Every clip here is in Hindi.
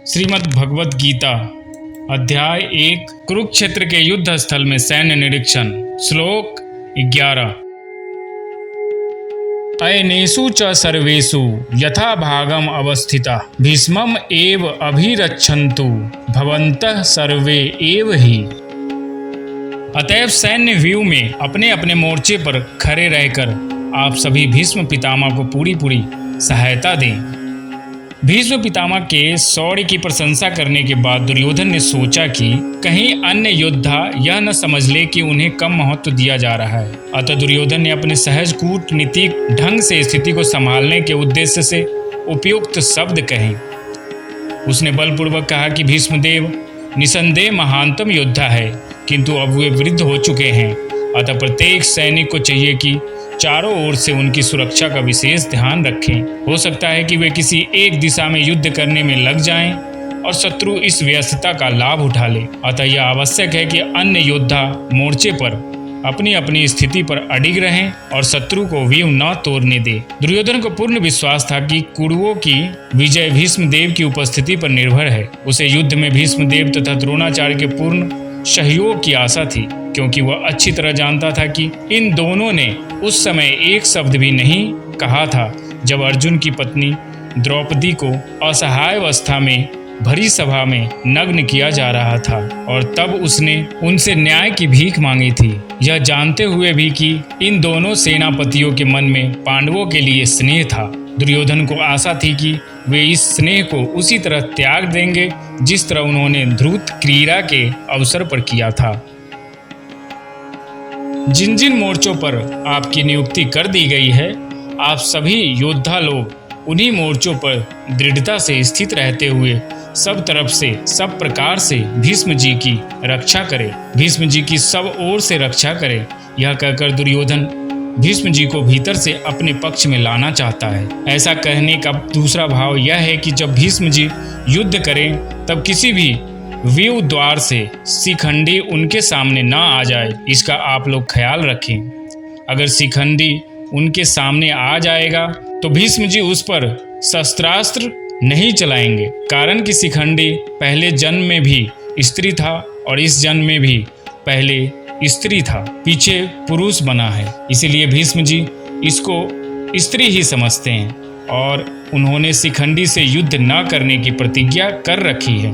श्रीमद् भगवद गीता अध्याय 1 कुरुक्षेत्र के युद्ध स्थल में सैन्य निरीक्षण। श्लोक 11। अयनेषु च सर्वेषु यथा भागम अवस्थिता भीष्मम एव अभिरक्षन्तु भवन्तः सर्वे एव ही। अतएव सैन्य व्यू में अपने अपने मोर्चे पर खड़े रहकर आप सभी भीष्म पितामह को पूरी सहायता दें। भीष्म पितामह के शौर्य की प्रशंसा करने के बाद दुर्योधन ने सोचा कि कहीं अन्य योद्धा यह न समझ ले कि उन्हें कम महत्व दिया जा रहा है। अतः दुर्योधन ने अपने सहज कूटनीतिक ढंग से स्थिति को संभालने के उद्देश्य से उपयुक्त शब्द कहे। उसने बलपूर्वक कहा कि भीष्मदेव निसंदेह महानतम योद्धा है, किंतु अब वे वृद्ध हो चुके हैं। अतः प्रत्येक सैनिक को चाहिए कि चारों ओर से उनकी सुरक्षा का विशेष ध्यान रखें। हो सकता है कि वे किसी एक दिशा में युद्ध करने में लग जाएं और शत्रु इस व्यस्तता का लाभ उठा ले। अतः यह आवश्यक है कि अन्य योद्धा मोर्चे पर अपनी अपनी स्थिति पर अडिग रहें और शत्रु को व्यूह न तोड़ने दे। दुर्योधन को पूर्ण विश्वास था कि कुरुओं की विजय भीष्मदेव की उपस्थिति पर निर्भर है। उसे युद्ध में भीष्मदेव तथा द्रोणाचार्य के पूर्ण सहयोग की आशा थी, क्योंकि वह अच्छी तरह जानता था कि इन दोनों ने उस समय एक शब्द भी नहीं कहा था जब अर्जुन की पत्नी द्रौपदी को असहाय अवस्था में भरी सभा में नग्न किया जा रहा था, और तब उसने उनसे न्याय की भीख मांगी थी, यह जानते हुए भी कि इन दोनों सेनापतियों के मन में पांडवों के लिए स्नेह था। दुर्योधन को आशा थी कि वे इस स्नेह को उसी तरह त्याग देंगे जिस तरह उन्होंने ध्रुत क्रीड़ा के अवसर पर किया था। जिन जिन मोर्चों पर आपकी नियुक्ति कर दी गई है, आप सभी योद्धा लोग उन्हीं मोर्चों पर दृढ़ता से स्थित रहते हुए सब तरफ से सब प्रकार से भीष्म जी की रक्षा करें। भीष्म जी की सब ओर से रक्षा करें। यह कहकर दुर्योधन भीष्म जी को भीतर से अपने पक्ष में लाना चाहता है। ऐसा कहने का दूसरा भाव यह है कि जब भीष्म जी युद्ध करें तब किसी भी व्यूह द्वार से शिखंडी उनके सामने ना आ जाए, इसका आप लोग ख्याल रखें। अगर शिखंडी उनके सामने आ जाएगा तो भीष्म जी उस पर शस्त्रास्त्र नहीं चलाएंगे, कारण कि शिखंडी पहले जन्म में भी स्त्री था और इस जन्म में भी पहले स्त्री था, पीछे पुरुष बना है। इसीलिए भीष्म जी इसको स्त्री ही समझते हैं और उन्होंने शिखंडी से युद्ध न करने की प्रतिज्ञा कर रखी है।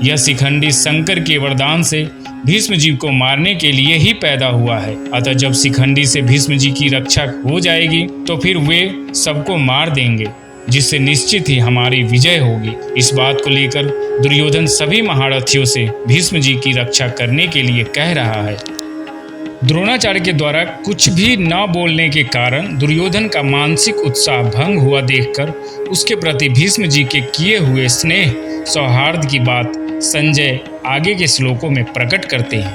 यह शिखंडी शंकर के वरदान से भीष्म जी को मारने के लिए ही पैदा हुआ है। अतः जब शिखंडी से भीष्म जी की रक्षा हो जाएगी तो फिर वे सबको मार देंगे, जिससे निश्चित ही हमारी विजय होगी। इस बात को लेकर दुर्योधन सभी महारथियों से भीष्म जी की रक्षा करने के लिए कह रहा है। द्रोणाचार्य के द्वारा कुछ भी न बोलने के कारण दुर्योधन का मानसिक उत्साह भंग हुआ देखकर उसके प्रति भीष्म जी के किए हुए स्नेह सौहार्द की बात संजय आगे के श्लोकों में प्रकट करते हैं।